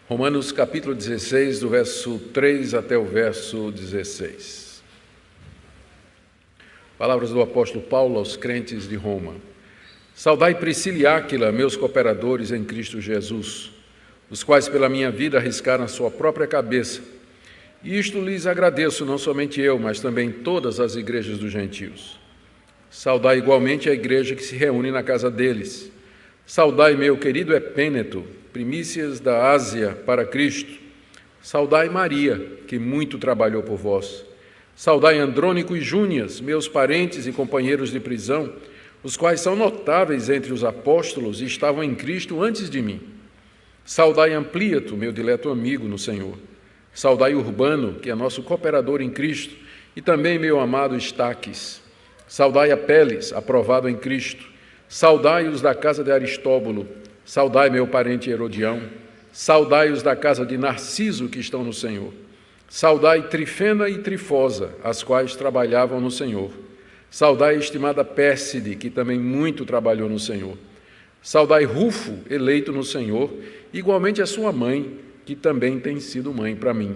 Romanos capítulo 16, do verso 3 até o verso 16. Palavras do apóstolo Paulo aos crentes de Roma. Saudai Priscila e Áquila, meus cooperadores em Cristo Jesus, os quais pela minha vida arriscaram a sua própria cabeça. E isto lhes agradeço, não somente eu, mas também todas as igrejas dos gentios. Saudai igualmente a igreja que se reúne na casa deles. Saudai meu querido Epêneto, primícias da Ásia para Cristo. Saudai Maria, que muito trabalhou por vós. Saudai Andrônico e Júnias, meus parentes e companheiros de prisão, os quais são notáveis entre os apóstolos e estavam em Cristo antes de mim. Saudai Amplíato, meu dileto amigo no Senhor. Saudai Urbano, que é nosso cooperador em Cristo, e também meu amado Estaques. Saudai Apeles, aprovado em Cristo. Saudai os da casa de Aristóbulo. Saudai meu parente Herodião. Saudai os da casa de Narciso, que estão no Senhor. Saudai Trifena e Trifosa, as quais trabalhavam no Senhor. Saudai a estimada Pérside, que também muito trabalhou no Senhor. Saudai Rufo, eleito no Senhor, igualmente a sua mãe, que também tem sido mãe para mim.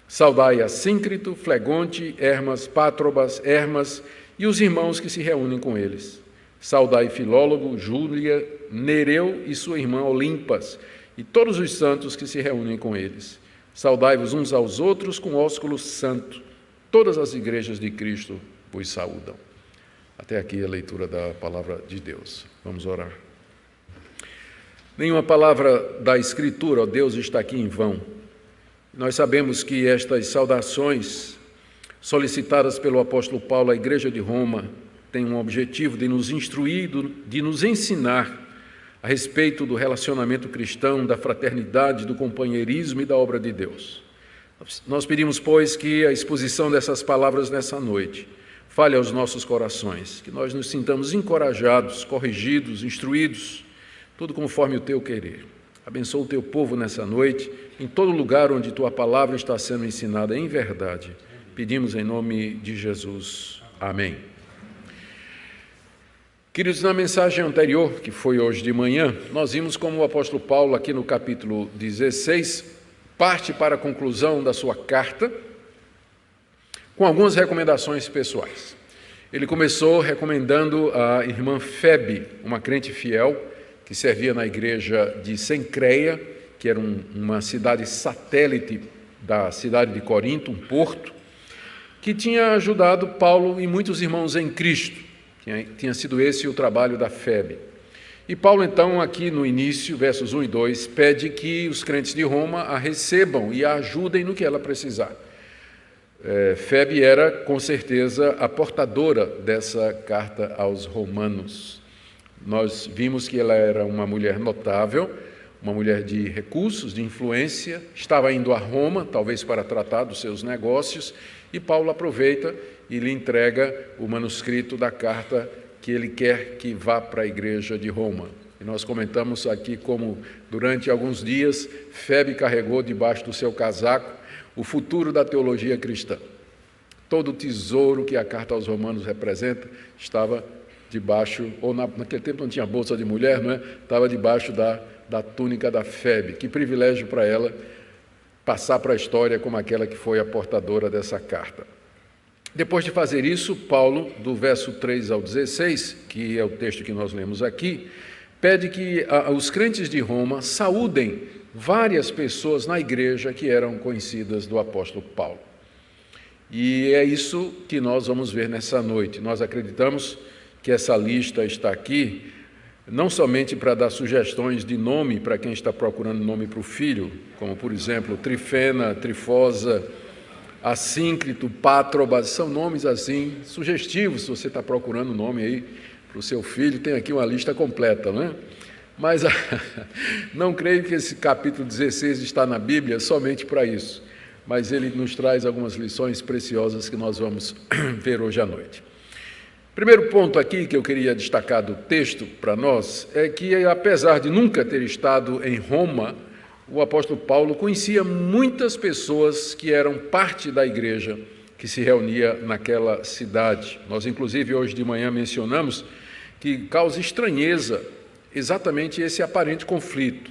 Saudai Assíncrito, Flegonte, Hermas, Pátrobas, Hermas e os irmãos que se reúnem com eles. Saudai Filólogo, Júlia, Nereu e sua irmã Olimpas, e todos os santos que se reúnem com eles. Saudai-vos uns aos outros com ósculo santo. Todas as igrejas de Cristo vos saúdam. Até aqui a leitura da palavra de Deus. Vamos orar. Nenhuma palavra da Escritura, ó Deus, está aqui em vão. Nós sabemos que estas saudações solicitadas pelo apóstolo Paulo à igreja de Roma têm um objetivo de nos instruir, de nos ensinar a respeito do relacionamento cristão, da fraternidade, do companheirismo e da obra de Deus. Nós pedimos, pois, que a exposição dessas palavras nessa noite fale aos nossos corações, que nós nos sintamos encorajados, corrigidos, instruídos, tudo conforme o Teu querer. Abençoa o Teu povo nessa noite, em todo lugar onde Tua palavra está sendo ensinada em verdade. Pedimos em nome de Jesus. Amém. Queridos, na mensagem anterior, que foi hoje de manhã, nós vimos como o apóstolo Paulo, aqui no capítulo 16, parte para a conclusão da sua carta, com algumas recomendações pessoais. Ele começou recomendando a irmã Febe, uma crente fiel, que servia na igreja de Cencreia, que era uma cidade satélite da cidade de Corinto, um porto, que tinha ajudado Paulo e muitos irmãos em Cristo. Tinha sido esse o trabalho da Febe. E Paulo, então, aqui no início, versos 1 e 2, pede que os crentes de Roma a recebam e a ajudem no que ela precisar. Febe era, com certeza, a portadora dessa carta aos romanos. Nós vimos que ela era uma mulher notável, uma mulher de recursos, de influência, estava indo a Roma, talvez para tratar dos seus negócios, e Paulo aproveita e lhe entrega o manuscrito da carta que ele quer que vá para a igreja de Roma. E nós comentamos aqui como, durante alguns dias, Febe carregou debaixo do seu casaco o futuro da teologia cristã. Todo o tesouro que a carta aos romanos representa estava debaixo, ou naquele tempo não tinha bolsa de mulher, não é? Estava debaixo da túnica da Febe. Que privilégio para ela passar para a história como aquela que foi a portadora dessa carta. Depois de fazer isso, Paulo, do verso 3 ao 16, que é o texto que nós lemos aqui, pede que os crentes de Roma saúdem várias pessoas na igreja que eram conhecidas do apóstolo Paulo. E é isso que nós vamos ver nessa noite. Nós acreditamos que essa lista está aqui não somente para dar sugestões de nome para quem está procurando nome para o filho, como, por exemplo, Trifena, Trifosa, Assíncrito, Pátrobas, são nomes assim sugestivos. Se você está procurando nome aí para o seu filho, tem aqui uma lista completa, não é? Mas não creio que esse capítulo 16 está na Bíblia somente para isso, mas ele nos traz algumas lições preciosas que nós vamos ver hoje à noite. Primeiro ponto aqui que eu queria destacar do texto para nós é que, apesar de nunca ter estado em Roma, o apóstolo Paulo conhecia muitas pessoas que eram parte da igreja que se reunia naquela cidade. Nós, inclusive, hoje de manhã mencionamos que causa estranheza exatamente esse aparente conflito.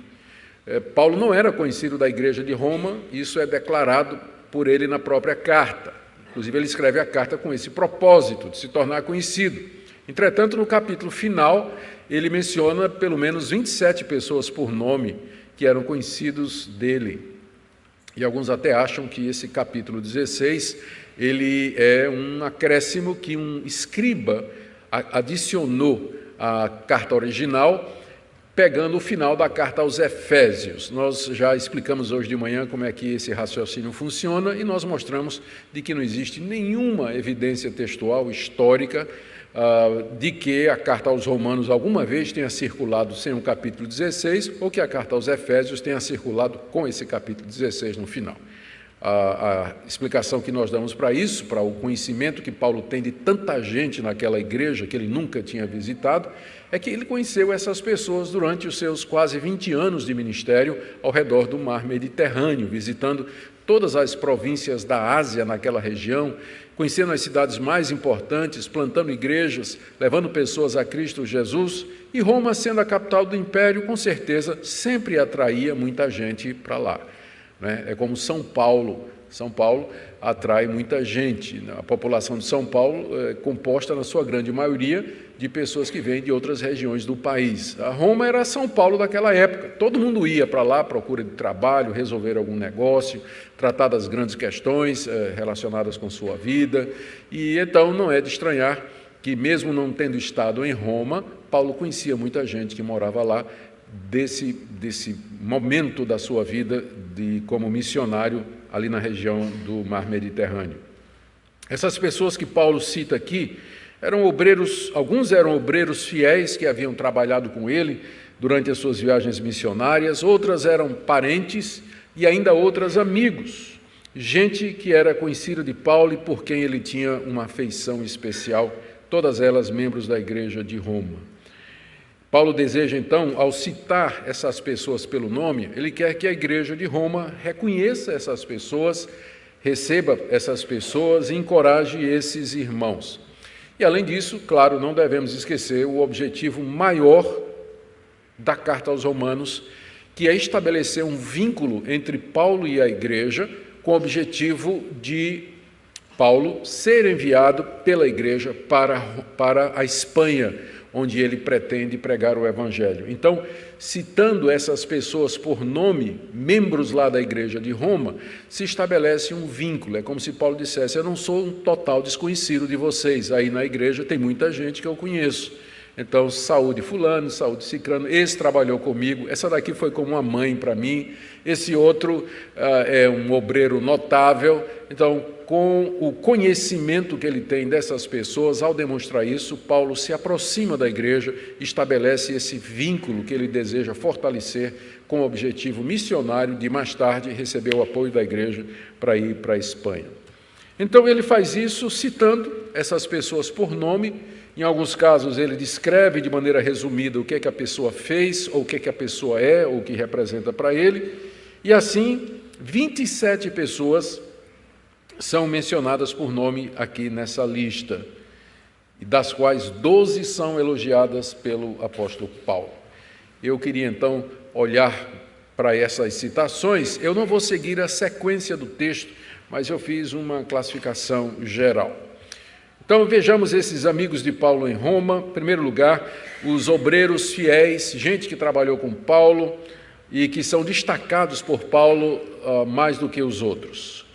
Paulo não era conhecido da igreja de Roma, isso é declarado por ele na própria carta. Inclusive, ele escreve a carta com esse propósito, de se tornar conhecido. Entretanto, no capítulo final, ele menciona pelo menos 27 pessoas por nome que eram conhecidos dele. E alguns até acham que esse capítulo 16, ele é um acréscimo que um escriba adicionou à carta original, pegando o final da carta aos Efésios. Nós já explicamos hoje de manhã como é que esse raciocínio funciona e nós mostramos de que não existe nenhuma evidência textual histórica de que a carta aos Romanos alguma vez tenha circulado sem o capítulo 16 ou que a carta aos Efésios tenha circulado com esse capítulo 16 no final. A explicação que nós damos para isso, para o conhecimento que Paulo tem de tanta gente naquela igreja que ele nunca tinha visitado, é que ele conheceu essas pessoas durante os seus quase 20 anos de ministério ao redor do mar Mediterrâneo, visitando todas as províncias da Ásia naquela região, conhecendo as cidades mais importantes, plantando igrejas, levando pessoas a Cristo Jesus, e Roma, sendo a capital do império, com certeza sempre atraía muita gente para lá. É como São Paulo. São Paulo atrai muita gente. A população de São Paulo é composta, na sua grande maioria, de pessoas que vêm de outras regiões do país. A Roma era São Paulo daquela época. Todo mundo ia para lá à procura de trabalho, resolver algum negócio, tratar das grandes questões relacionadas com sua vida. E então não é de estranhar que, mesmo não tendo estado em Roma, Paulo conhecia muita gente que morava lá, desse momento da sua vida como missionário ali na região do mar Mediterrâneo. Essas pessoas que Paulo cita aqui eram obreiros, alguns eram obreiros fiéis que haviam trabalhado com ele durante as suas viagens missionárias, outras eram parentes e ainda outras amigos, gente que era conhecida de Paulo e por quem ele tinha uma afeição especial, todas elas membros da igreja de Roma. Paulo deseja, então, ao citar essas pessoas pelo nome, ele quer que a igreja de Roma reconheça essas pessoas, receba essas pessoas e encoraje esses irmãos. E, além disso, claro, não devemos esquecer o objetivo maior da carta aos Romanos, que é estabelecer um vínculo entre Paulo e a igreja, com o objetivo de Paulo ser enviado pela igreja para a Espanha, onde ele pretende pregar o Evangelho. Então, citando essas pessoas por nome, membros lá da igreja de Roma, se estabelece um vínculo. É como se Paulo dissesse: eu não sou um total desconhecido de vocês, aí na igreja tem muita gente que eu conheço. Então, saúde fulano, saúde cicrano, esse trabalhou comigo, essa daqui foi como uma mãe para mim, esse outro é um obreiro notável. Então, com o conhecimento que ele tem dessas pessoas, ao demonstrar isso, Paulo se aproxima da igreja, estabelece esse vínculo que ele deseja fortalecer com o objetivo missionário de, mais tarde, receber o apoio da igreja para ir para a Espanha. Então, ele faz isso citando essas pessoas por nome. Em alguns casos, ele descreve de maneira resumida o que é que a pessoa fez, ou o que é que a pessoa é, ou o que representa para ele. E assim, 27 pessoas são mencionadas por nome aqui nessa lista, e das quais 12 são elogiadas pelo apóstolo Paulo. Eu queria, então, olhar para essas citações. Eu não vou seguir a sequência do texto, mas eu fiz uma classificação geral. Então, vejamos esses amigos de Paulo em Roma. Em primeiro lugar, os obreiros fiéis, gente que trabalhou com Paulo e que são destacados por Paulo mais do que os outros.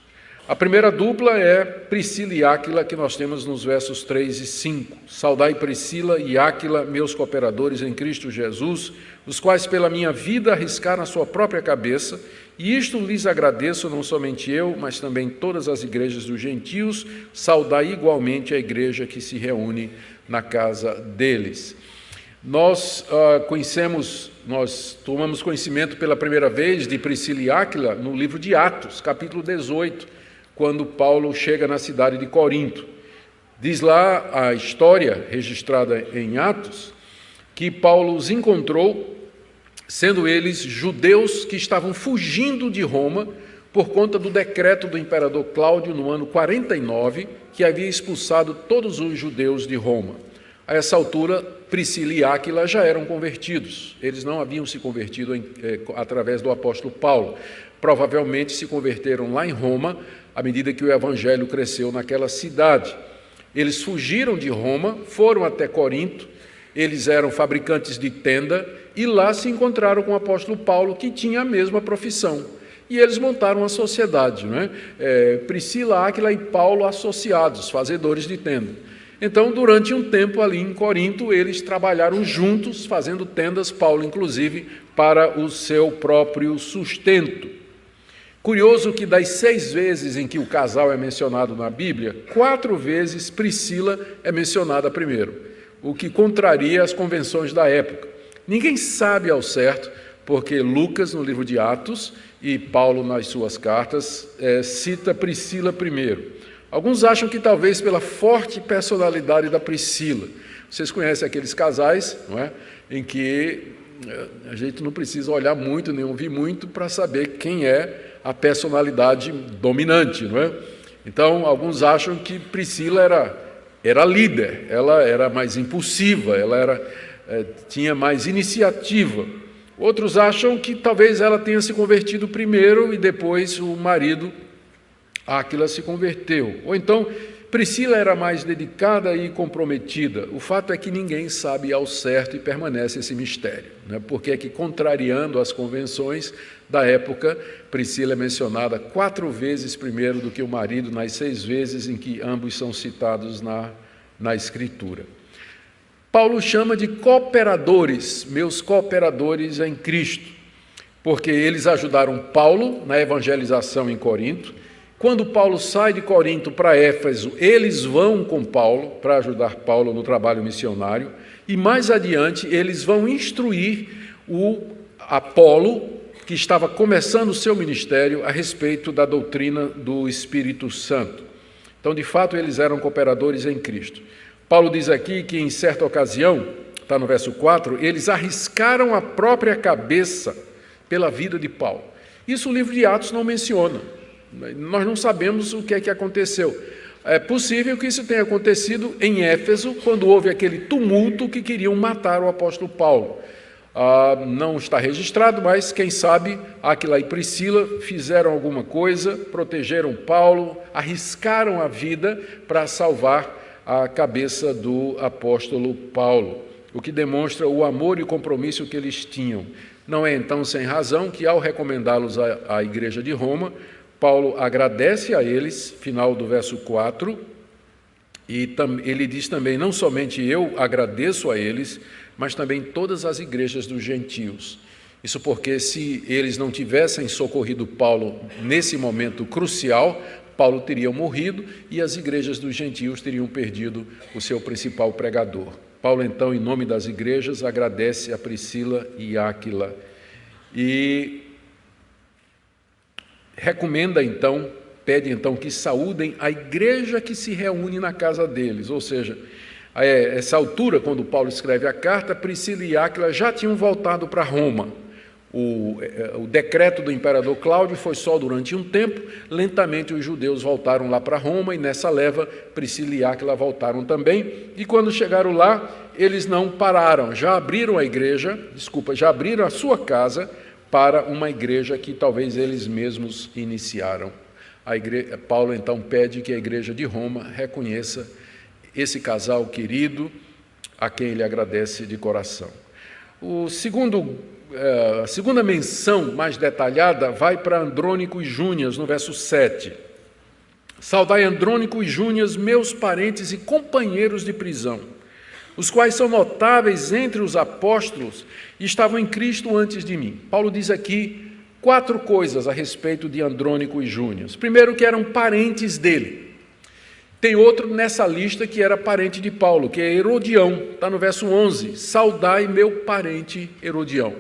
A primeira dupla é Priscila e Áquila, que nós temos nos versos 3 e 5. Saudai Priscila e Áquila, meus cooperadores em Cristo Jesus, os quais pela minha vida arriscaram a sua própria cabeça, e isto lhes agradeço, não somente eu, mas também todas as igrejas dos gentios. Saudai igualmente a igreja que se reúne na casa deles. Nós tomamos conhecimento pela primeira vez de Priscila e Áquila no livro de Atos, capítulo 18, quando Paulo chega na cidade de Corinto. Diz lá a história registrada em Atos, que Paulo os encontrou, sendo eles judeus que estavam fugindo de Roma por conta do decreto do imperador Cláudio no ano 49, que havia expulsado todos os judeus de Roma. A essa altura, Priscila e Áquila já eram convertidos. Eles não haviam se convertido através do apóstolo Paulo. Provavelmente se converteram lá em Roma, à medida que o evangelho cresceu naquela cidade. Eles fugiram de Roma, foram até Corinto, eles eram fabricantes de tenda, e lá se encontraram com o apóstolo Paulo, que tinha a mesma profissão. E eles montaram uma sociedade, não é? Priscila, Áquila e Paulo associados, fazedores de tenda. Então, durante um tempo ali em Corinto, eles trabalharam juntos, fazendo tendas, Paulo inclusive, para o seu próprio sustento. Curioso que das 6 vezes em que o casal é mencionado na Bíblia, 4 vezes Priscila é mencionada primeiro, o que contraria as convenções da época. Ninguém sabe ao certo, porque Lucas, no livro de Atos, e Paulo, nas suas cartas, cita Priscila primeiro. Alguns acham que talvez pela forte personalidade da Priscila. Vocês conhecem aqueles casais, não é? Em que a gente não precisa olhar muito, nem ouvir muito, para saber quem é a personalidade dominante, não é? Então, alguns acham que Priscila era líder, ela era mais impulsiva, ela tinha mais iniciativa. Outros acham que talvez ela tenha se convertido primeiro e depois o marido Áquila se converteu. Ou então, Priscila era mais dedicada e comprometida. O fato é que ninguém sabe ao certo e permanece esse mistério, né? Porque é que, contrariando as convenções da época, Priscila é mencionada 4 vezes primeiro do que o marido, nas 6 vezes em que ambos são citados na Escritura. Paulo chama de cooperadores, meus cooperadores em Cristo, porque eles ajudaram Paulo na evangelização em Corinto. Quando Paulo sai de Corinto para Éfeso, eles vão com Paulo para ajudar Paulo no trabalho missionário, e mais adiante eles vão instruir o Apolo, que estava começando o seu ministério, a respeito da doutrina do Espírito Santo. Então, de fato, eles eram cooperadores em Cristo. Paulo diz aqui que, em certa ocasião, está no verso 4, eles arriscaram a própria cabeça pela vida de Paulo. Isso o livro de Atos não menciona. Nós não sabemos o que é que aconteceu. É possível que isso tenha acontecido em Éfeso, quando houve aquele tumulto que queriam matar o apóstolo Paulo. Não está registrado, mas quem sabe Áquila e Priscila fizeram alguma coisa, protegeram Paulo, arriscaram a vida para salvar a cabeça do apóstolo Paulo, o que demonstra o amor e o compromisso que eles tinham. Não é então sem razão que, ao recomendá-los à igreja de Roma, Paulo agradece a eles, final do verso 4, e ele diz também, não somente eu agradeço a eles, mas também todas as igrejas dos gentios. Isso porque, se eles não tivessem socorrido Paulo nesse momento crucial, Paulo teria morrido e as igrejas dos gentios teriam perdido o seu principal pregador. Paulo, então, em nome das igrejas, agradece a Priscila e Áquila e recomenda, então, pede, então, que saúdem a igreja que se reúne na casa deles. Ou seja, a essa altura, quando Paulo escreve a carta, Priscila e Áquila já tinham voltado para Roma. O decreto do imperador Cláudio foi só durante um tempo. Lentamente os judeus voltaram lá para Roma, e nessa leva Priscila e Áquila voltaram também. E quando chegaram lá, eles não pararam, já abriram a sua casa para uma igreja que talvez eles mesmos iniciaram. Paulo então pede que a igreja de Roma reconheça esse casal querido, a quem ele agradece de coração. A segunda menção mais detalhada vai para Andrônico e Júnias, no verso 7. Saudai Andrônico e Júnias, meus parentes e companheiros de prisão, os quais são notáveis entre os apóstolos e estavam em Cristo antes de mim. Paulo diz aqui 4 coisas a respeito de Andrônico e Júnias. Primeiro, que eram parentes dele. Tem outro nessa lista que era parente de Paulo, que é Herodião, está no verso 11. Saudai meu parente Herodião.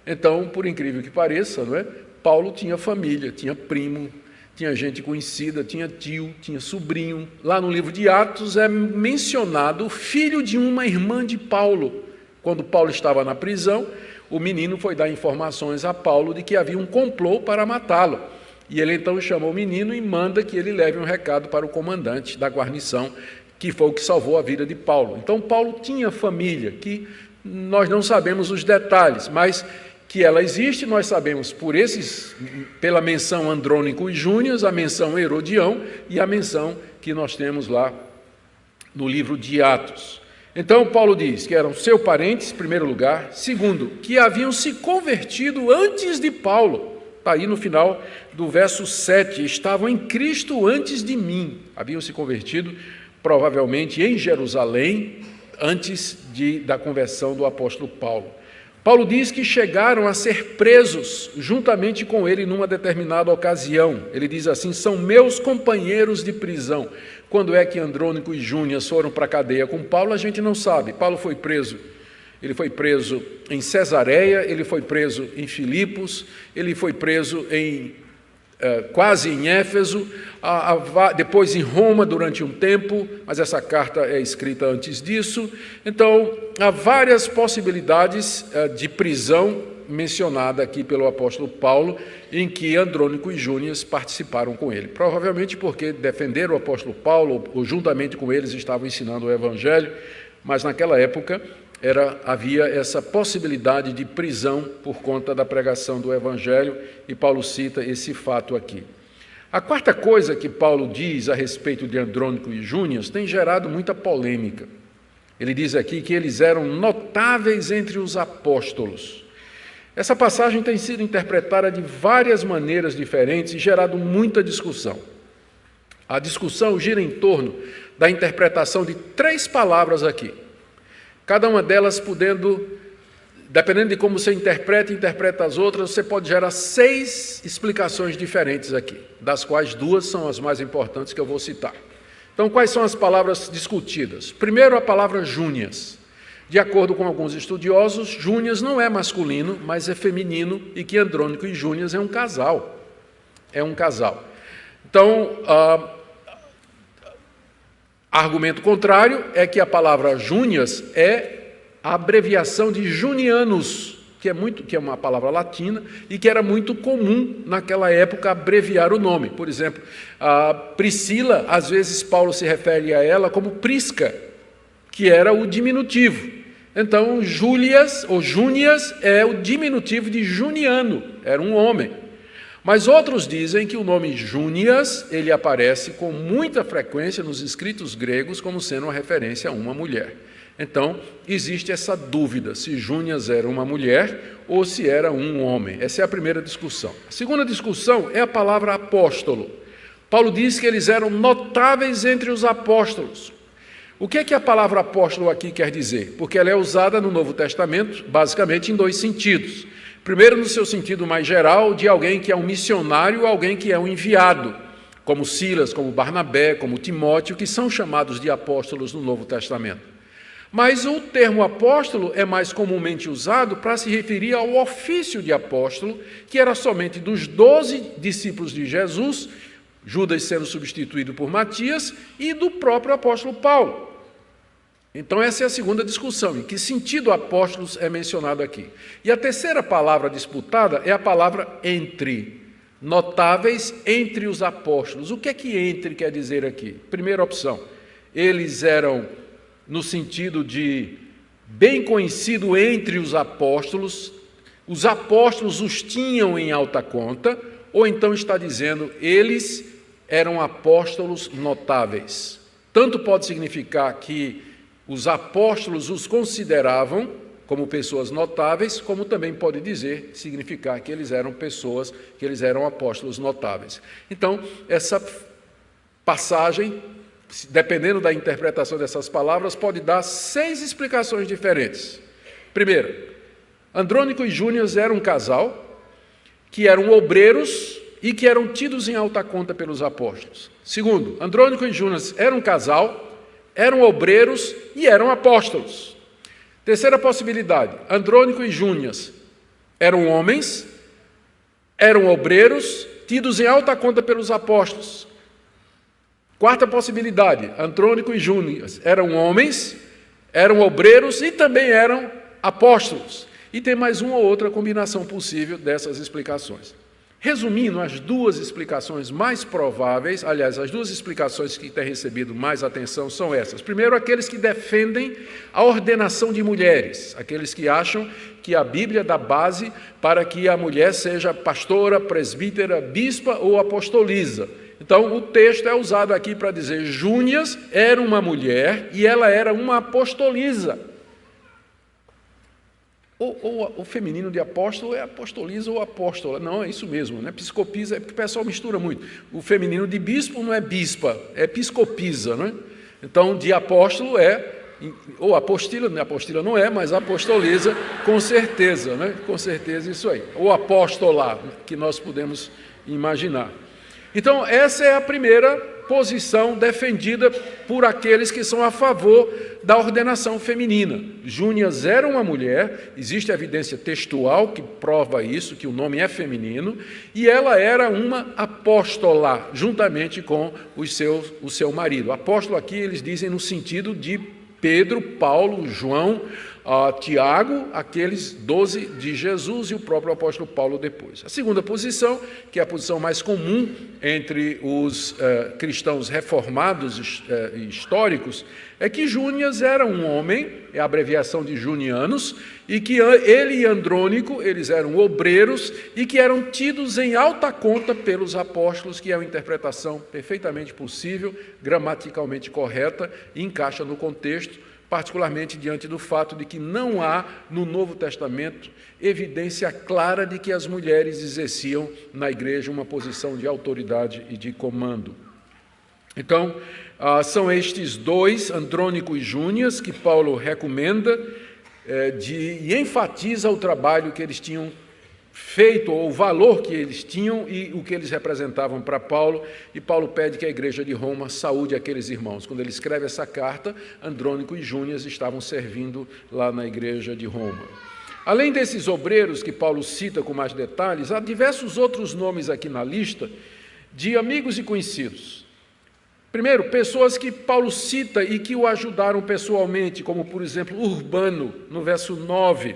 Então, por incrível que pareça, não é? Paulo tinha família, tinha primo, tinha gente conhecida, tinha tio, tinha sobrinho. Lá no livro de Atos é mencionado o filho de uma irmã de Paulo. Quando Paulo estava na prisão, o menino foi dar informações a Paulo de que havia um complô para matá-lo. E ele então chama o menino e manda que ele leve um recado para o comandante da guarnição, que foi o que salvou a vida de Paulo. Então, Paulo tinha família, que nós não sabemos os detalhes, mas que ela existe, nós sabemos pela menção Andrônico e Júnias, a menção Herodião e a menção que nós temos lá no livro de Atos. Então, Paulo diz que eram seus parentes, em primeiro lugar. Segundo, que haviam se convertido antes de Paulo. Está aí no final do verso 7. Estavam em Cristo antes de mim. Haviam se convertido, provavelmente, em Jerusalém, antes da conversão do apóstolo Paulo. Paulo diz que chegaram a ser presos juntamente com ele numa determinada ocasião. Ele diz assim: são meus companheiros de prisão. Quando é que Andrônico e Júnias foram para a cadeia com Paulo, a gente não sabe. Paulo foi preso. Ele foi preso em Cesareia, ele foi preso em Filipos, ele foi preso quase em Éfeso, depois em Roma durante um tempo, mas essa carta é escrita antes disso. Então, há várias possibilidades de prisão mencionada aqui pelo apóstolo Paulo, em que Andrônico e Júnias participaram com ele. Provavelmente porque defenderam o apóstolo Paulo, ou juntamente com eles estavam ensinando o evangelho, mas naquela época havia essa possibilidade de prisão por conta da pregação do evangelho, e Paulo cita esse fato aqui. A quarta coisa que Paulo diz a respeito de Andrônico e Júnias tem gerado muita polêmica. Ele diz aqui que eles eram notáveis entre os apóstolos. Essa passagem tem sido interpretada de várias maneiras diferentes e gerado muita discussão. A discussão gira em torno da interpretação de 3 palavras aqui. Cada uma delas podendo, dependendo de como você interpreta as outras, você pode gerar 6 explicações diferentes aqui, das quais 2 são as mais importantes que eu vou citar. Então, quais são as palavras discutidas? Primeiro, a palavra Júnias. De acordo com alguns estudiosos, Júnias não é masculino, mas é feminino, e que Andrônico e Júnias é um casal. É um casal. Então, argumento contrário é que a palavra Júnias é a abreviação de Junianus, que é uma palavra latina e que era muito comum naquela época abreviar o nome. Por exemplo, a Priscila, às vezes Paulo se refere a ela como Prisca, que era o diminutivo. Então, Júlias ou Júnias é o diminutivo de Juniano, era um homem. Mas outros dizem que o nome Júnias, ele aparece com muita frequência nos escritos gregos como sendo uma referência a uma mulher. Então, existe essa dúvida se Júnias era uma mulher ou se era um homem. Essa é a primeira discussão. A segunda discussão é a palavra apóstolo. Paulo diz que eles eram notáveis entre os apóstolos. O que é que a palavra apóstolo aqui quer dizer? Porque ela é usada no Novo Testamento, basicamente, em 2 sentidos. Primeiro, no seu sentido mais geral, de alguém que é um missionário ou alguém que é um enviado, como Silas, como Barnabé, como Timóteo, que são chamados de apóstolos no Novo Testamento. Mas o termo apóstolo é mais comumente usado para se referir ao ofício de apóstolo, que era somente dos 12 discípulos de Jesus, Judas sendo substituído por Matias, e do próprio apóstolo Paulo. Então, essa é a segunda discussão, em que sentido apóstolos é mencionado aqui. E a terceira palavra disputada é a palavra entre, notáveis entre os apóstolos. O que é que entre quer dizer aqui? Primeira opção, eles eram no sentido de bem conhecido entre os apóstolos os tinham em alta conta, ou então está dizendo, eles eram apóstolos notáveis. Tanto pode significar que os apóstolos os consideravam como pessoas notáveis, como também pode significar que eles eram apóstolos notáveis. Então, essa passagem, dependendo da interpretação dessas palavras, pode dar 6 explicações diferentes. Primeiro, Andrônico e Júnias eram um casal que eram obreiros e que eram tidos em alta conta pelos apóstolos. Segundo, Andrônico e Júnias eram um casal, eram obreiros e eram apóstolos. Terceira possibilidade, Andrônico e Júnias eram homens, eram obreiros, tidos em alta conta pelos apóstolos. Quarta possibilidade, Andrônico e Júnias eram homens, eram obreiros e também eram apóstolos. E tem mais uma ou outra combinação possível dessas explicações. Resumindo, as duas explicações mais prováveis, aliás, as duas explicações que têm recebido mais atenção são essas. Primeiro, aqueles que defendem a ordenação de mulheres, aqueles que acham que a Bíblia dá base para que a mulher seja pastora, presbítera, bispa ou apostoliza. Então, o texto é usado aqui para dizer Júnias era uma mulher e ela era uma apostoliza. O feminino de apóstolo é apostoliza ou apóstola. Não, é isso mesmo, né? Piscopisa, é porque o pessoal mistura muito. O feminino de bispo não é bispa, é piscopisa, né? Então, de apóstolo ou apostila não é, mas apostoliza, com certeza, né? Com certeza isso aí. Ou apóstola, que nós podemos imaginar. Então, essa é a primeira posição defendida por aqueles que são a favor da ordenação feminina. Júnias era uma mulher, existe evidência textual que prova isso, que o nome é feminino, e ela era uma apóstola, juntamente com o seu marido. Apóstolo aqui eles dizem no sentido de Pedro, Paulo, João, Tiago, aqueles 12 de Jesus e o próprio apóstolo Paulo depois. A segunda posição, que é a posição mais comum entre os cristãos reformados históricos, é que Júnias era um homem, é a abreviação de junianos, e que ele e Andrônico, eles eram obreiros e que eram tidos em alta conta pelos apóstolos, que é uma interpretação perfeitamente possível, gramaticalmente correta e encaixa no contexto, particularmente diante do fato de que não há, no Novo Testamento, evidência clara de que as mulheres exerciam na igreja uma posição de autoridade e de comando. Então, são estes dois, Andrônico e Júnias, que Paulo recomenda e enfatiza o trabalho que eles tinham feito, ou o valor que eles tinham e o que eles representavam para Paulo, e Paulo pede que a igreja de Roma saúde aqueles irmãos. Quando ele escreve essa carta, Andrônico e Júnias estavam servindo lá na igreja de Roma. Além desses obreiros que Paulo cita com mais detalhes, há diversos outros nomes aqui na lista de amigos e conhecidos. Primeiro, pessoas que Paulo cita e que o ajudaram pessoalmente, como, por exemplo, Urbano, no verso 9.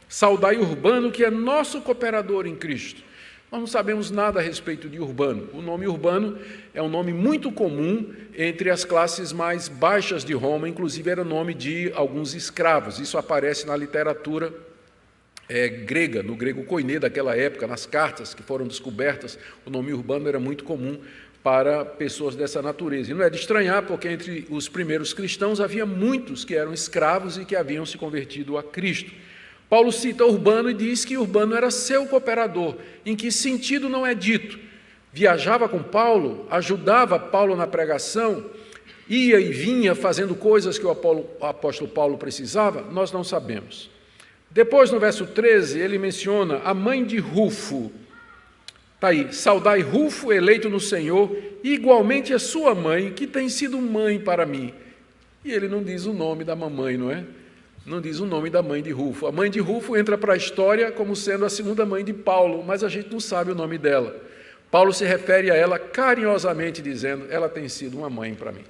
Saudai Urbano, que é nosso cooperador em Cristo. Nós não sabemos nada a respeito de Urbano. O nome Urbano é um nome muito comum entre as classes mais baixas de Roma, inclusive era nome de alguns escravos. Isso aparece na literatura grega, no grego koiné daquela época, nas cartas que foram descobertas. O nome Urbano era muito comum para pessoas dessa natureza. E não é de estranhar, porque entre os primeiros cristãos havia muitos que eram escravos e que haviam se convertido a Cristo. Paulo cita Urbano e diz que Urbano era seu cooperador. Em que sentido não é dito? Viajava com Paulo, ajudava Paulo na pregação, ia e vinha fazendo coisas que o apóstolo Paulo precisava? Nós não sabemos. Depois, no verso 13, ele menciona a mãe de Rufo. Está aí, saudai Rufo, eleito no Senhor, e igualmente a sua mãe, que tem sido mãe para mim. E ele não diz o nome da mamãe, não é? Não diz o nome da mãe de Rufo. A mãe de Rufo entra para a história como sendo a segunda mãe de Paulo, mas a gente não sabe o nome dela. Paulo se refere a ela carinhosamente, dizendo, ela tem sido uma mãe para mim.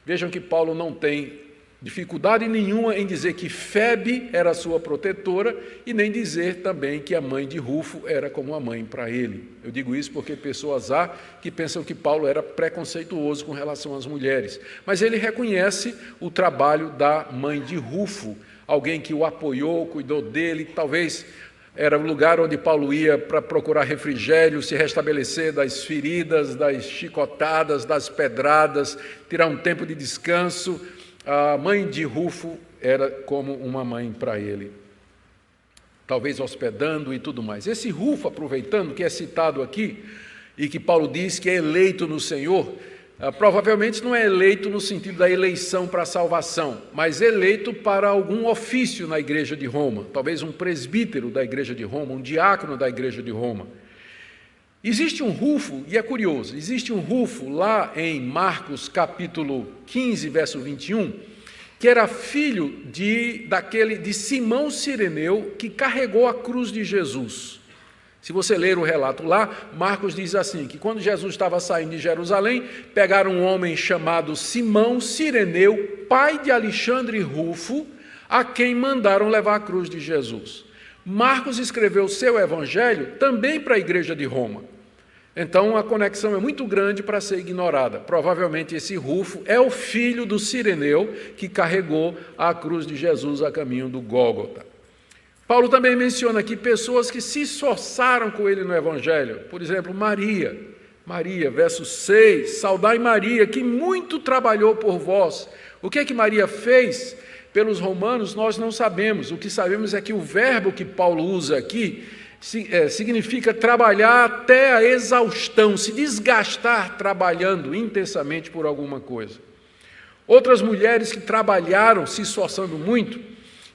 Vejam que Paulo não tem dificuldade nenhuma em dizer que Febe era sua protetora e nem dizer também que a mãe de Rufo era como uma mãe para ele. Eu digo isso porque pessoas há que pensam que Paulo era preconceituoso com relação às mulheres. Mas ele reconhece o trabalho da mãe de Rufo, alguém que o apoiou, cuidou dele, talvez era o lugar onde Paulo ia para procurar refrigério, se restabelecer das feridas, das chicotadas, das pedradas, tirar um tempo de descanso. A mãe de Rufo era como uma mãe para ele, talvez hospedando e tudo mais. Esse Rufo, aproveitando, que é citado aqui, e que Paulo diz que é eleito no Senhor, provavelmente não é eleito no sentido da eleição para a salvação, mas eleito para algum ofício na igreja de Roma, talvez um presbítero da igreja de Roma, um diácono da igreja de Roma. Existe um Rufo, e é curioso, existe um Rufo lá em Marcos capítulo 15, verso 21, que era filho de Simão Cireneu, que carregou a cruz de Jesus. Se você ler o relato lá, Marcos diz assim, que quando Jesus estava saindo de Jerusalém, pegaram um homem chamado Simão Cireneu, pai de Alexandre Rufo, a quem mandaram levar a cruz de Jesus. Marcos escreveu o seu evangelho também para a igreja de Roma. Então, a conexão é muito grande para ser ignorada. Provavelmente esse Rufo é o filho do Cireneu que carregou a cruz de Jesus a caminho do Gólgota. Paulo também menciona aqui pessoas que se esforçaram com ele no evangelho. Por exemplo, Maria, verso 6, saudai Maria, que muito trabalhou por vós. O que é que Maria fez pelos romanos, nós não sabemos. O que sabemos é que o verbo que Paulo usa aqui significa trabalhar até a exaustão, se desgastar trabalhando intensamente por alguma coisa. Outras mulheres que trabalharam se esforçando muito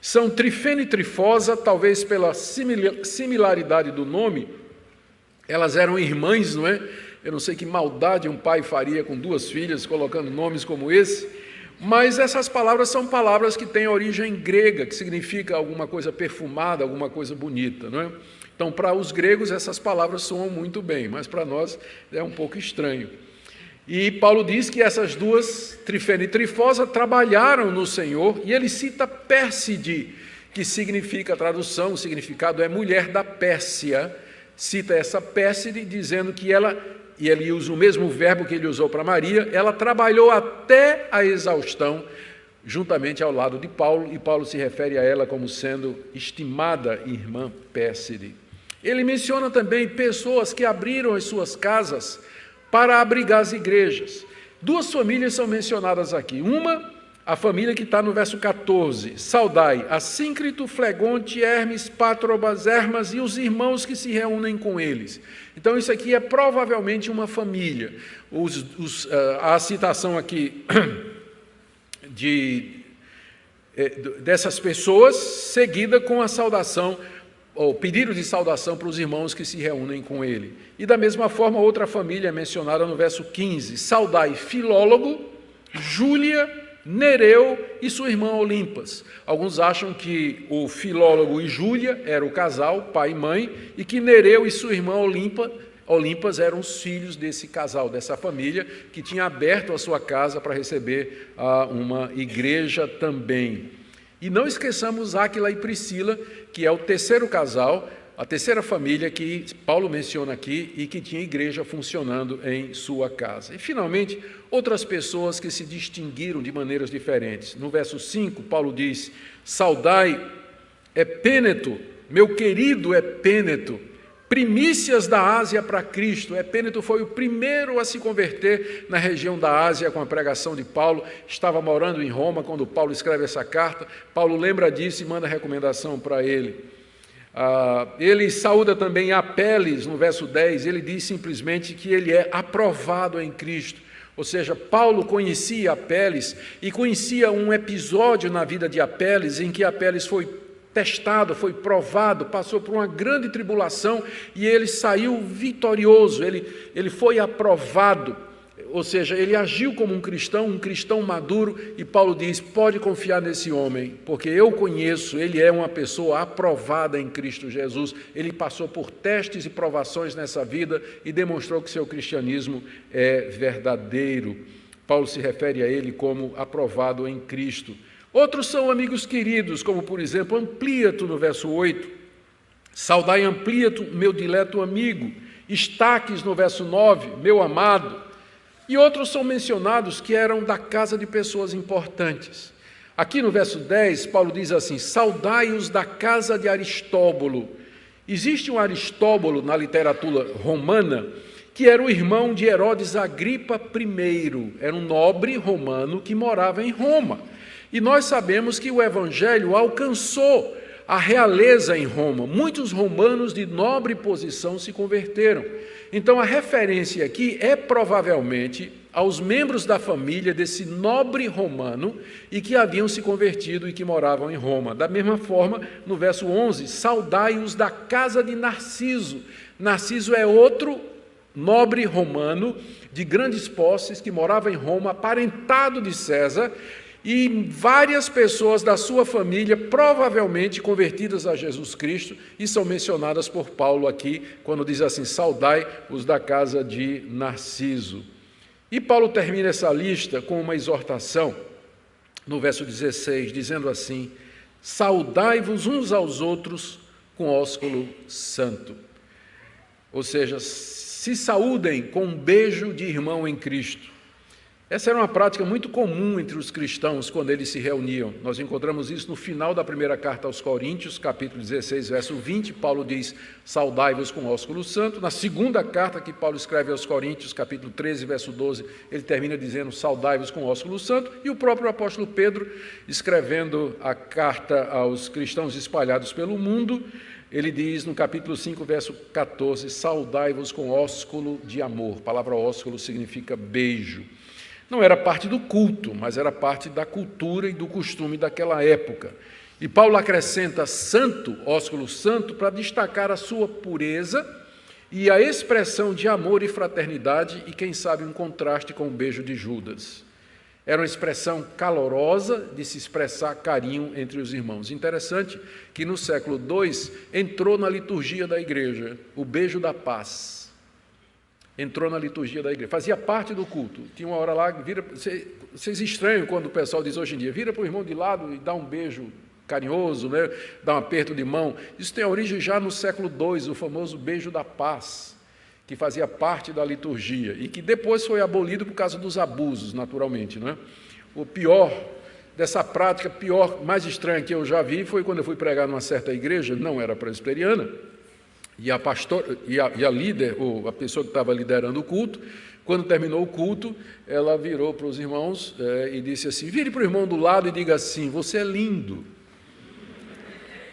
são Trifena e Trifosa, talvez pela similaridade do nome. Elas eram irmãs, não é? Eu não sei que maldade um pai faria com duas filhas, colocando nomes como esse, mas essas palavras são palavras que têm origem grega, que significa alguma coisa perfumada, alguma coisa bonita, não é? Então, para os gregos, essas palavras soam muito bem, mas para nós é um pouco estranho. E Paulo diz que essas duas, Trifena e Trifosa, trabalharam no Senhor, e ele cita Pérside, que significa, a tradução, o significado é mulher da Pérsia, cita essa Pérside, dizendo que ela, e ele usa o mesmo verbo que ele usou para Maria, ela trabalhou até a exaustão, juntamente ao lado de Paulo, e Paulo se refere a ela como sendo estimada irmã Pérside. Ele menciona também pessoas que abriram as suas casas para abrigar as igrejas. Duas famílias são mencionadas aqui. Uma, a família que está no verso 14, saudai Assíncrito, Flegonte, Hermes, Pátrobas, Hermas e os irmãos que se reúnem com eles. Então isso aqui é provavelmente uma família. A citação aqui dessas pessoas, seguida com a saudação, ou pedido de saudação para os irmãos que se reúnem com ele. E da mesma forma, outra família é mencionada no verso 15, saudai Filólogo, Júlia, Nereu e sua irmã Olimpas. Alguns acham que o Filólogo e Júlia eram o casal, pai e mãe, e que Nereu e sua irmã Olimpas eram os filhos desse casal, dessa família, que tinha aberto a sua casa para receber uma igreja também. E não esqueçamos Áquila e Priscila, que é o terceiro casal, a terceira família que Paulo menciona aqui e que tinha igreja funcionando em sua casa. E, finalmente, outras pessoas que se distinguiram de maneiras diferentes. No verso 5, Paulo diz, saudai Epêneto, meu querido Epêneto, primícias da Ásia para Cristo. Epêneto foi o primeiro a se converter na região da Ásia com a pregação de Paulo. Estava morando em Roma quando Paulo escreve essa carta. Paulo lembra disso e manda recomendação para ele. Ele saúda também Apeles, no verso 10. Ele diz simplesmente que ele é aprovado em Cristo. Ou seja, Paulo conhecia Apeles e conhecia um episódio na vida de Apeles em que Apeles foi testado, foi provado, passou por uma grande tribulação e ele saiu vitorioso, ele foi aprovado, ou seja, ele agiu como um cristão maduro, e Paulo diz, pode confiar nesse homem, porque eu conheço, ele é uma pessoa aprovada em Cristo Jesus, ele passou por testes e provações nessa vida e demonstrou que seu cristianismo é verdadeiro. Paulo se refere a ele como aprovado em Cristo. Outros são amigos queridos, como, por exemplo, Amplíato, no verso 8. Saudai Amplíato, meu dileto amigo. Estaques, no verso 9, meu amado. E outros são mencionados que eram da casa de pessoas importantes. Aqui no verso 10, Paulo diz assim, saudai-os da casa de Aristóbulo. Existe um Aristóbulo na literatura romana que era o irmão de Herodes Agripa I. Era um nobre romano que morava em Roma. E nós sabemos que o Evangelho alcançou a realeza em Roma. Muitos romanos de nobre posição se converteram. Então, a referência aqui é provavelmente aos membros da família desse nobre romano e que haviam se convertido e que moravam em Roma. Da mesma forma, no verso 11, saudai-os da casa de Narciso. Narciso é outro nobre romano de grandes posses que morava em Roma, aparentado de César, e várias pessoas da sua família, provavelmente convertidas a Jesus Cristo, e são mencionadas por Paulo aqui, quando diz assim, saudai os da casa de Narciso. E Paulo termina essa lista com uma exortação, no verso 16, dizendo assim, saudai-vos uns aos outros com ósculo santo. Ou seja, se saúdem com um beijo de irmão em Cristo. Essa era uma prática muito comum entre os cristãos quando eles se reuniam. Nós encontramos isso no final da primeira carta aos Coríntios, capítulo 16, verso 20. Paulo diz, saudai-vos com ósculo santo. Na segunda carta que Paulo escreve aos Coríntios, capítulo 13, verso 12, ele termina dizendo, saudai-vos com ósculo santo. E o próprio apóstolo Pedro, escrevendo a carta aos cristãos espalhados pelo mundo, ele diz no capítulo 5, verso 14, saudai-vos com ósculo de amor. A palavra ósculo significa beijo. Não era parte do culto, mas era parte da cultura e do costume daquela época. E Paulo acrescenta santo, ósculo santo, para destacar a sua pureza e a expressão de amor e fraternidade e, quem sabe, um contraste com o beijo de Judas. Era uma expressão calorosa de se expressar carinho entre os irmãos. Interessante que no século II entrou na liturgia da igreja o beijo da paz. Entrou na liturgia da igreja, fazia parte do culto. Tinha uma hora lá, vocês estranham quando o pessoal diz hoje em dia, vira para o irmão de lado e dá um beijo carinhoso, né? Dá um aperto de mão. Isso tem origem já no século II, o famoso beijo da paz, que fazia parte da liturgia e que depois foi abolido por causa dos abusos, naturalmente, né? O pior dessa prática, mais estranha que eu já vi, foi quando eu fui pregar numa certa igreja, não era presbiteriana, e a líder, ou a pessoa que estava liderando o culto, quando terminou o culto, ela virou para os irmãos e disse assim, vire para o irmão do lado e diga assim, você é lindo.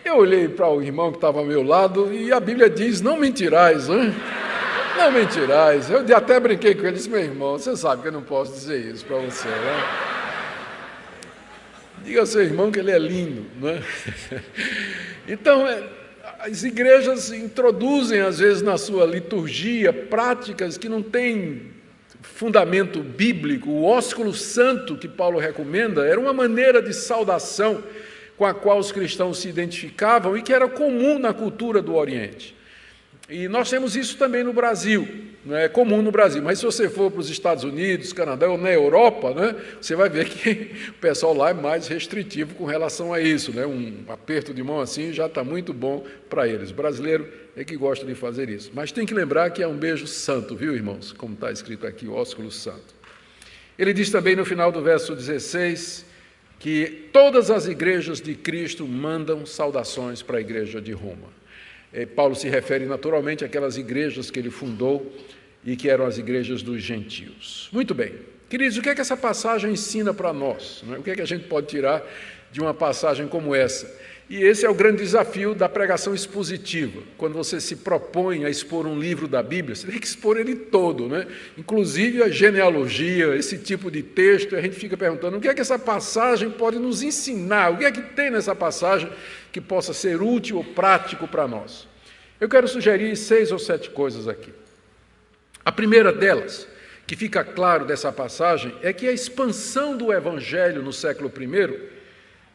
Eu olhei para o irmão que estava ao meu lado e a Bíblia diz, não mentirás, né? Não mentirás. Eu até brinquei com ele, disse, meu irmão, você sabe que eu não posso dizer isso para você, né? Diga ao seu irmão que ele é lindo, né? Então, as igrejas introduzem, às vezes, na sua liturgia, práticas que não têm fundamento bíblico. O ósculo santo que Paulo recomenda era uma maneira de saudação com a qual os cristãos se identificavam e que era comum na cultura do Oriente. E nós temos isso também no Brasil, não é comum no Brasil, mas se você for para os Estados Unidos, Canadá ou na Europa, né, você vai ver que o pessoal lá é mais restritivo com relação a isso, né, um aperto de mão assim já está muito bom para eles. O brasileiro é que gosta de fazer isso, mas tem que lembrar que é um beijo santo, viu, irmãos? Como está escrito aqui, o ósculo santo. Ele diz também no final do verso 16 que todas as igrejas de Cristo mandam saudações para a igreja de Roma. Paulo se refere naturalmente àquelas igrejas que ele fundou e que eram as igrejas dos gentios. Muito bem. Queridos, o que é que essa passagem ensina para nós? O que é que a gente pode tirar de uma passagem como essa? E esse é o grande desafio da pregação expositiva. Quando você se propõe a expor um livro da Bíblia, você tem que expor ele todo, né? Inclusive a genealogia, esse tipo de texto, a gente fica perguntando o que é que essa passagem pode nos ensinar, o que é que tem nessa passagem que possa ser útil ou prático para nós. Eu quero sugerir 6 ou 7 coisas aqui. A primeira delas, que fica claro dessa passagem, é que a expansão do Evangelho no século I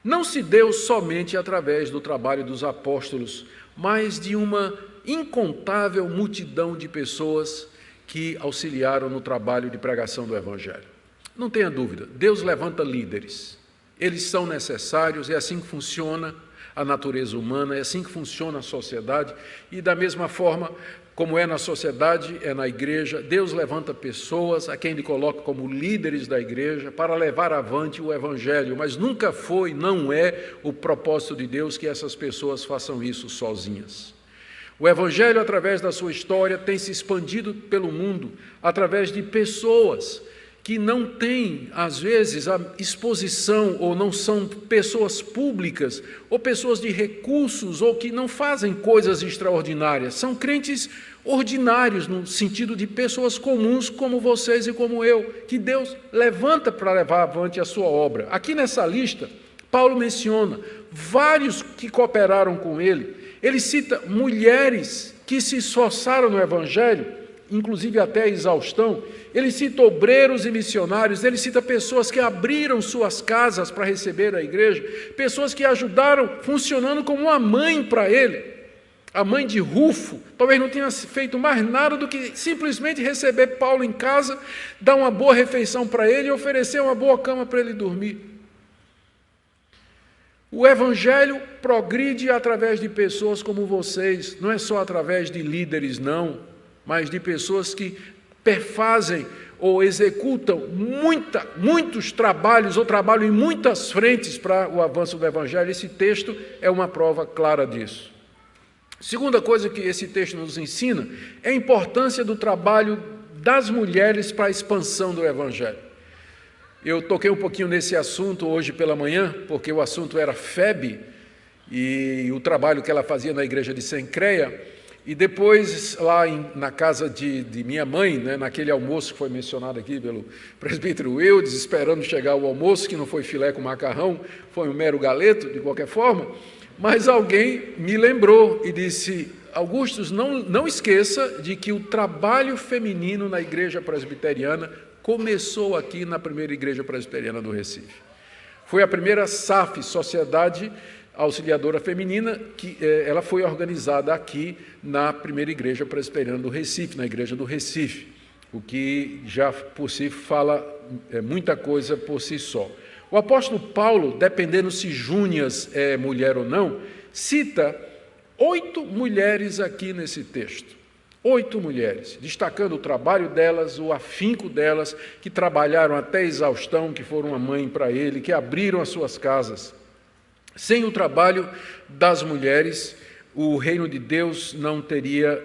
não se deu somente através do trabalho dos apóstolos, mas de uma incontável multidão de pessoas que auxiliaram no trabalho de pregação do Evangelho. Não tenha dúvida, Deus levanta líderes. Eles são necessários, é assim que funciona a natureza humana, é assim que funciona a sociedade, e da mesma forma como é na sociedade, é na igreja, Deus levanta pessoas a quem Ele coloca como líderes da igreja para levar avante o Evangelho, mas nunca foi, não é o propósito de Deus que essas pessoas façam isso sozinhas. O Evangelho, através da sua história, tem se expandido pelo mundo através de pessoas que não têm, às vezes, a exposição, ou não são pessoas públicas, ou pessoas de recursos, ou que não fazem coisas extraordinárias. São crentes ordinários, no sentido de pessoas comuns como vocês e como eu, que Deus levanta para levar avante a sua obra. Aqui nessa lista, Paulo menciona vários que cooperaram com ele. Ele cita mulheres que se esforçaram no Evangelho, inclusive até a exaustão. Ele cita obreiros e missionários, ele cita pessoas que abriram suas casas para receber a igreja, pessoas que ajudaram funcionando como uma mãe para ele. A mãe de Rufo talvez não tenha feito mais nada do que simplesmente receber Paulo em casa, dar uma boa refeição para ele e oferecer uma boa cama para ele dormir. O Evangelho progride através de pessoas como vocês, não é só através de líderes, não, mas de pessoas que perfazem ou executam muitos trabalhos, ou trabalham em muitas frentes para o avanço do Evangelho. Esse texto é uma prova clara disso. Segunda coisa que esse texto nos ensina é a importância do trabalho das mulheres para a expansão do Evangelho. Eu toquei um pouquinho nesse assunto hoje pela manhã, porque o assunto era Febe e o trabalho que ela fazia na igreja de Sencreia, e depois lá na casa de minha mãe, né, naquele almoço que foi mencionado aqui pelo presbítero Wildes, esperando chegar o almoço, que não foi filé com macarrão, foi um mero galeto, de qualquer forma, mas alguém me lembrou e disse: Augustus, não esqueça de que o trabalho feminino na igreja presbiteriana começou aqui na primeira igreja presbiteriana do Recife. Foi a primeira SAF, Sociedade Auxiliadora Feminina, que ela foi organizada aqui na primeira igreja presbiteriana do Recife, na igreja do Recife, o que já por si fala muita coisa por si só. O apóstolo Paulo, dependendo se Júnias é mulher ou não, cita 8 mulheres aqui nesse texto. 8 mulheres, destacando o trabalho delas, o afinco delas, que trabalharam até exaustão, que foram uma mãe para ele, que abriram as suas casas. Sem o trabalho das mulheres, o reino de Deus não teria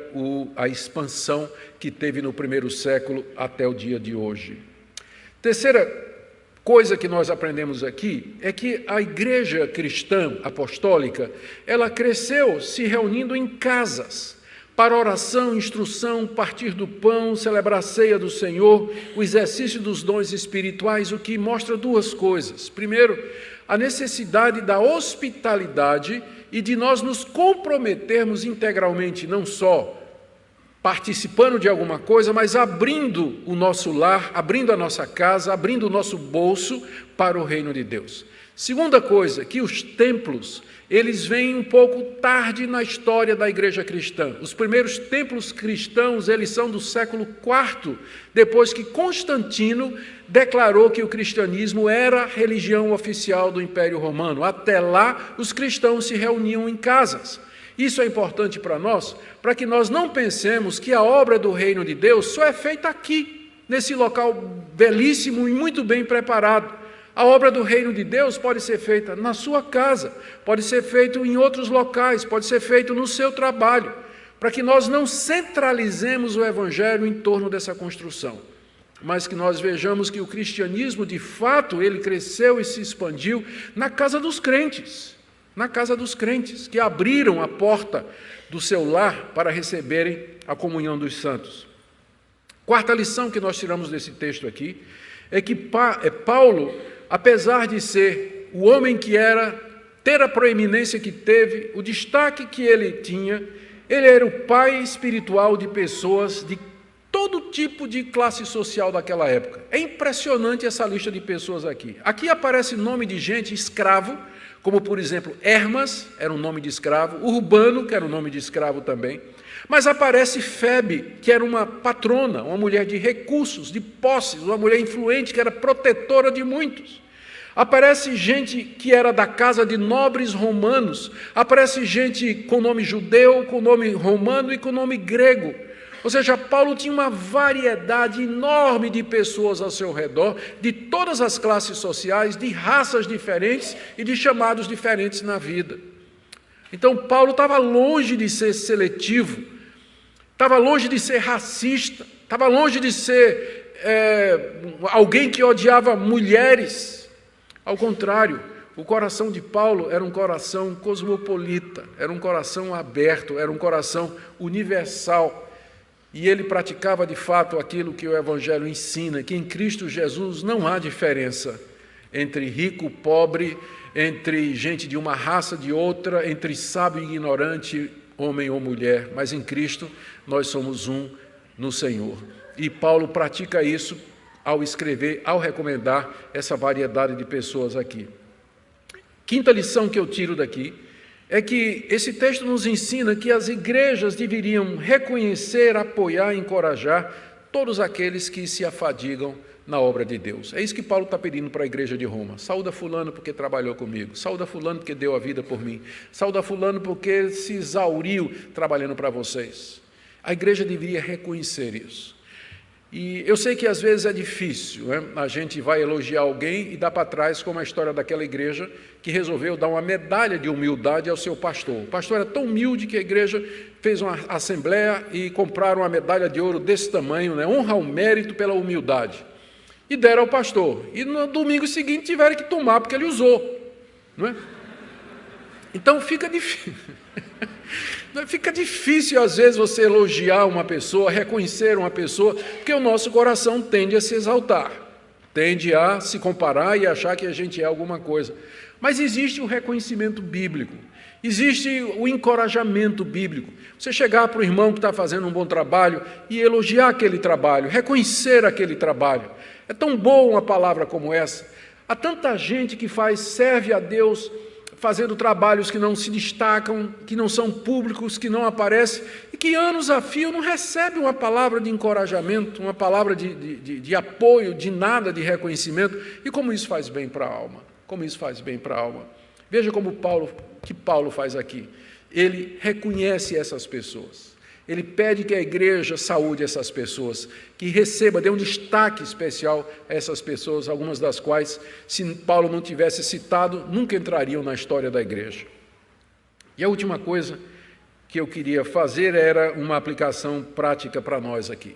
a expansão que teve no primeiro século até o dia de hoje. Terceira coisa que nós aprendemos aqui é que a igreja cristã apostólica, ela cresceu se reunindo em casas, para oração, instrução, partir do pão, celebrar a ceia do Senhor, o exercício dos dons espirituais, o que mostra 2 coisas. Primeiro, a necessidade da hospitalidade e de nós nos comprometermos integralmente, não só participando de alguma coisa, mas abrindo o nosso lar, abrindo a nossa casa, abrindo o nosso bolso para o reino de Deus. Segunda coisa, que os templos, eles vêm um pouco tarde na história da igreja cristã. Os primeiros templos cristãos, eles são do século IV, depois que Constantino declarou que o cristianismo era a religião oficial do Império Romano. Até lá, os cristãos se reuniam em casas. Isso é importante para nós, para que nós não pensemos que a obra do reino de Deus só é feita aqui, nesse local belíssimo e muito bem preparado. A obra do reino de Deus pode ser feita na sua casa, pode ser feita em outros locais, pode ser feito no seu trabalho, para que nós não centralizemos o Evangelho em torno dessa construção, mas que nós vejamos que o cristianismo, de fato, ele cresceu e se expandiu na casa dos crentes, que abriram a porta do seu lar para receberem a comunhão dos santos. Quarta lição que nós tiramos desse texto aqui é que Paulo, apesar de ser o homem que era, ter a proeminência que teve, o destaque que ele tinha, ele era o pai espiritual de pessoas de todo tipo de classe social daquela época. É impressionante essa lista de pessoas aqui. Aqui aparece nome de gente escravo, como, por exemplo, Hermas, era um nome de escravo, Urbano, que era um nome de escravo também, mas aparece Febe, que era uma patrona, uma mulher de recursos, de posses, uma mulher influente, que era protetora de muitos. Aparece gente que era da casa de nobres romanos, aparece gente com nome judeu, com nome romano e com nome grego. Ou seja, Paulo tinha uma variedade enorme de pessoas ao seu redor, de todas as classes sociais, de raças diferentes e de chamados diferentes na vida. Então, Paulo estava longe de ser seletivo, estava longe de ser racista, estava longe de ser alguém que odiava mulheres. Ao contrário, o coração de Paulo era um coração cosmopolita, era um coração aberto, era um coração universal. E ele praticava de fato aquilo que o Evangelho ensina, que em Cristo Jesus não há diferença entre rico, pobre, entre gente de uma raça, de outra, entre sábio e ignorante, homem ou mulher, mas em Cristo nós somos um no Senhor. E Paulo pratica isso ao escrever, ao recomendar essa variedade de pessoas aqui. Quinta lição que eu tiro daqui é que esse texto nos ensina que as igrejas deveriam reconhecer, apoiar e encorajar todos aqueles que se afadigam na obra de Deus. É isso que Paulo está pedindo para a igreja de Roma. Saúda fulano porque trabalhou comigo. Saúda fulano porque deu a vida por mim. Saúda fulano porque se exauriu trabalhando para vocês. A igreja deveria reconhecer isso. E eu sei que às vezes é difícil, né? A gente vai elogiar alguém e dá para trás, como a história daquela igreja que resolveu dar uma medalha de humildade ao seu pastor. O pastor era tão humilde que a igreja fez uma assembleia e compraram uma medalha de ouro desse tamanho, né? Honra ao mérito pela humildade. E deram ao pastor. E no domingo seguinte tiveram que tomar, porque ele usou. Não é? Então fica difícil. Fica difícil, às vezes, você elogiar uma pessoa, reconhecer uma pessoa, porque o nosso coração tende a se exaltar, tende a se comparar e achar que a gente é alguma coisa. Mas existe o reconhecimento bíblico, existe o encorajamento bíblico. Você chegar para o irmão que está fazendo um bom trabalho e elogiar aquele trabalho, reconhecer aquele trabalho. É tão boa uma palavra como essa. Há tanta gente que serve a Deus fazendo trabalhos que não se destacam, que não são públicos, que não aparecem, e que anos a fio não recebe uma palavra de encorajamento, uma palavra de apoio, de nada, de reconhecimento. E como isso faz bem para a alma? Como isso faz bem para a alma? Veja como Paulo faz aqui. Ele reconhece essas pessoas. Ele pede que a igreja saúde essas pessoas, que receba, dê um destaque especial a essas pessoas, algumas das quais, se Paulo não tivesse citado, nunca entrariam na história da igreja. E a última coisa que eu queria fazer era uma aplicação prática para nós aqui.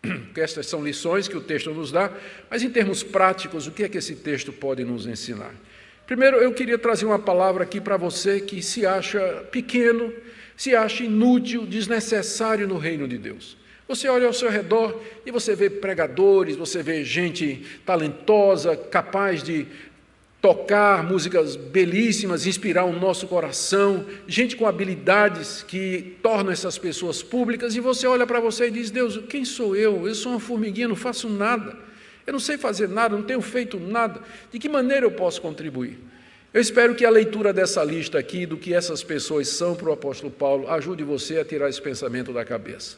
Porque estas são lições que o texto nos dá, mas em termos práticos, o que é que esse texto pode nos ensinar? Primeiro, eu queria trazer uma palavra aqui para você que se acha pequeno, se acha inútil, desnecessário no reino de Deus. Você olha ao seu redor e você vê pregadores, você vê gente talentosa, capaz de tocar músicas belíssimas, inspirar o nosso coração, gente com habilidades que tornam essas pessoas públicas, e você olha para você e diz: Deus, quem sou eu? Eu sou uma formiguinha, não faço nada, eu não sei fazer nada, não tenho feito nada, de que maneira eu posso contribuir? Eu espero que a leitura dessa lista aqui, do que essas pessoas são para o apóstolo Paulo, ajude você a tirar esse pensamento da cabeça.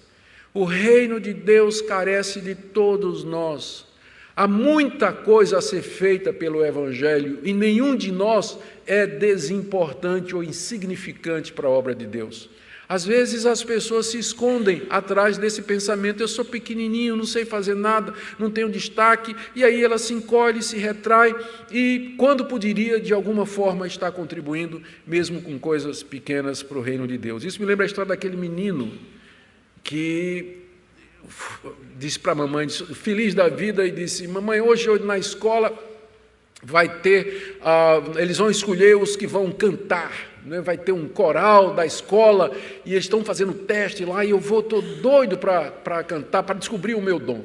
O reino de Deus carece de todos nós. Há muita coisa a ser feita pelo Evangelho e nenhum de nós é desimportante ou insignificante para a obra de Deus. Às vezes as pessoas se escondem atrás desse pensamento: eu sou pequenininho, não sei fazer nada, não tenho destaque, e aí ela se encolhe, se retrai, e quando poderia, de alguma forma, estar contribuindo, mesmo com coisas pequenas, para o reino de Deus. Isso me lembra a história daquele menino que disse para a mamãe, feliz da vida, e disse: mamãe, hoje na escola vai ter, eles vão escolher os que vão cantar, né? Vai ter um coral da escola e eles estão fazendo teste lá e eu estou doido para cantar, para descobrir o meu dom.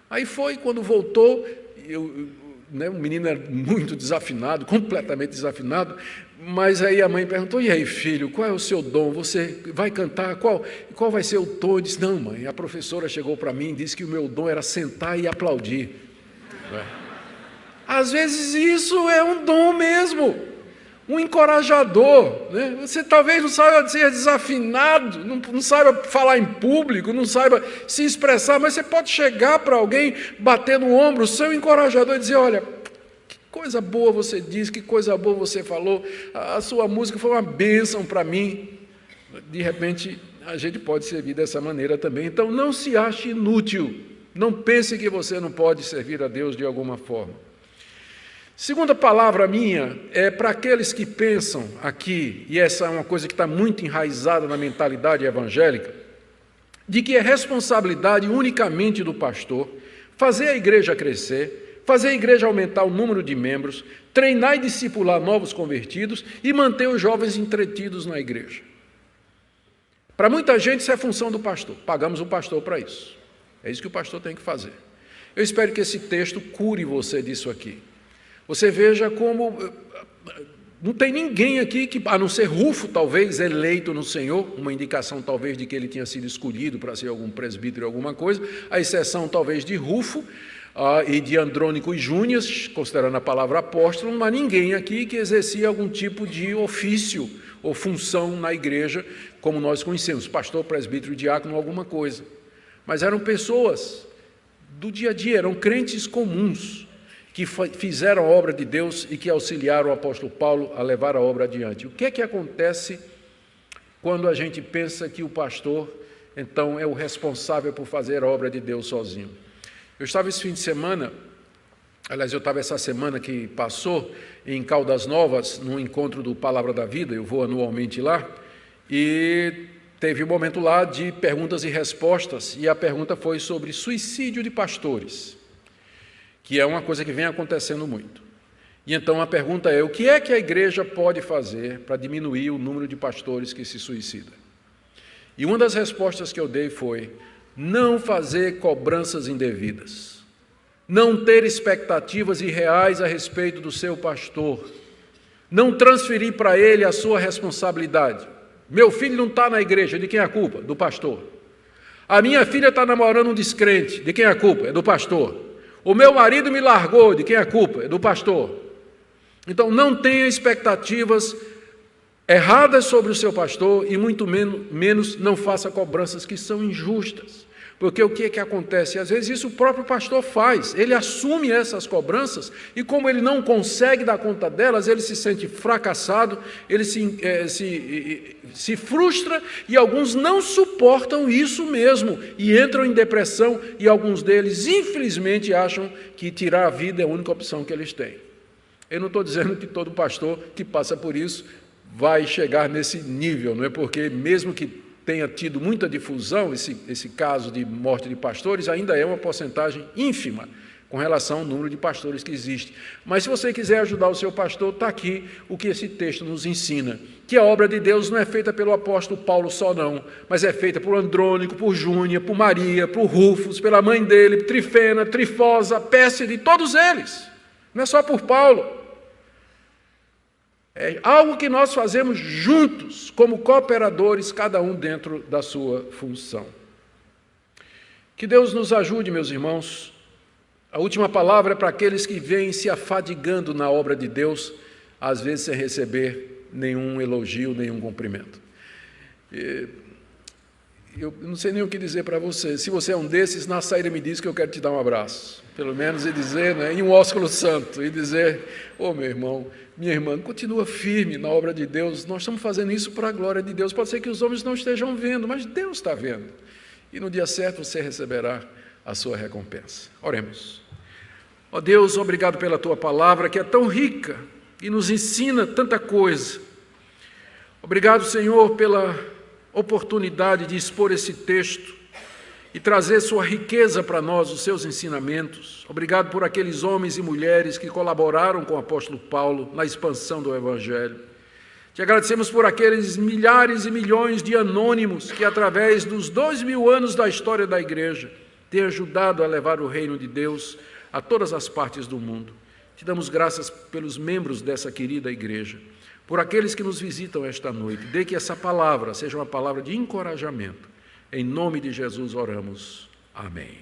Aí foi, quando voltou, o menino era muito desafinado, completamente desafinado, mas aí a mãe perguntou: e aí, filho, qual é o seu dom? Você vai cantar? Qual vai ser o tom? Eu disse: não, mãe, a professora chegou para mim e disse que o meu dom era sentar e aplaudir. Às vezes isso é um dom mesmo, um encorajador, né? Você talvez não saiba ser desafinado, não saiba falar em público, não saiba se expressar, mas você pode chegar para alguém, bater no ombro, o seu encorajador, e dizer: olha, que coisa boa você disse, que coisa boa você falou, a sua música foi uma bênção para mim. De repente, a gente pode servir dessa maneira também. Então, não se ache inútil, não pense que você não pode servir a Deus de alguma forma. Segunda palavra minha é para aqueles que pensam aqui, e essa é uma coisa que está muito enraizada na mentalidade evangélica, de que é responsabilidade unicamente do pastor fazer a igreja crescer, fazer a igreja aumentar o número de membros, treinar e discipular novos convertidos e manter os jovens entretidos na igreja. Para muita gente isso é função do pastor, pagamos o pastor para isso, é isso que o pastor tem que fazer. Eu espero que esse texto cure você disso aqui. Você veja como não tem ninguém aqui, a não ser Rufo, talvez, eleito no Senhor, uma indicação talvez de que ele tinha sido escolhido para ser algum presbítero, alguma coisa, a exceção talvez de Rufo e de Andrônico e Júnias, considerando a palavra apóstolo, mas ninguém aqui que exercia algum tipo de ofício ou função na igreja, como nós conhecemos, pastor, presbítero, diácono, alguma coisa. Mas eram pessoas do dia a dia, eram crentes comuns que fizeram a obra de Deus e que auxiliaram o apóstolo Paulo a levar a obra adiante. O que é que acontece quando a gente pensa que o pastor, então, é o responsável por fazer a obra de Deus sozinho? Eu estava esse fim de semana, aliás, eu estava essa semana que passou em Caldas Novas, num encontro do Palavra da Vida, eu vou anualmente lá, e teve um momento lá de perguntas e respostas, e a pergunta foi sobre suicídio de pastores, que é uma coisa que vem acontecendo muito. E então a pergunta é: o que é que a igreja pode fazer para diminuir o número de pastores que se suicidam? E uma das respostas que eu dei foi: não fazer cobranças indevidas, não ter expectativas irreais a respeito do seu pastor, não transferir para ele a sua responsabilidade. Meu filho não está na igreja, de quem é a culpa? Do pastor. A minha filha está namorando um descrente, de quem é a culpa? É do pastor. O meu marido me largou, de quem é a culpa? É do pastor. Então, não tenha expectativas erradas sobre o seu pastor e muito menos não faça cobranças que são injustas. Porque o que é que acontece? Às vezes isso o próprio pastor faz, ele assume essas cobranças e como ele não consegue dar conta delas, ele se sente fracassado, ele se frustra e alguns não suportam isso mesmo e entram em depressão e alguns deles, infelizmente, acham que tirar a vida é a única opção que eles têm. Eu não estou dizendo que todo pastor que passa por isso vai chegar nesse nível, não é? Porque mesmo que tenha tido muita difusão esse caso de morte de pastores, ainda é uma porcentagem ínfima com relação ao número de pastores que existe. Mas se você quiser ajudar o seu pastor, está aqui o que esse texto nos ensina, que a obra de Deus não é feita pelo apóstolo Paulo só não, mas é feita por Andrônico, por Júnia, por Maria, por Rufus, pela mãe dele, Trifena, Trifosa, Pérside, todos eles, não é só por Paulo. É algo que nós fazemos juntos, como cooperadores, cada um dentro da sua função. Que Deus nos ajude, meus irmãos. A última palavra é para aqueles que vêm se afadigando na obra de Deus, às vezes sem receber nenhum elogio, nenhum cumprimento. Eu não sei nem o que dizer para você. Se você é um desses, na saída me diz que eu quero te dar um abraço. Pelo menos e dizer, né, em um ósculo santo, e dizer: ô meu irmão, minha irmã, continua firme na obra de Deus, nós estamos fazendo isso para a glória de Deus. Pode ser que os homens não estejam vendo, mas Deus está vendo. E no dia certo você receberá a sua recompensa. Oremos. Ó Deus, obrigado pela Tua palavra, que é tão rica e nos ensina tanta coisa. Obrigado, Senhor, pela oportunidade de expor esse texto e trazer sua riqueza para nós, os seus ensinamentos. Obrigado por aqueles homens e mulheres que colaboraram com o apóstolo Paulo na expansão do Evangelho. Te agradecemos por aqueles milhares e milhões de anônimos que, através dos 2000 anos da história da igreja, têm ajudado a levar o reino de Deus a todas as partes do mundo. Te damos graças pelos membros dessa querida igreja, por aqueles que nos visitam esta noite. Dê que essa palavra seja uma palavra de encorajamento. Em nome de Jesus oramos. Amém.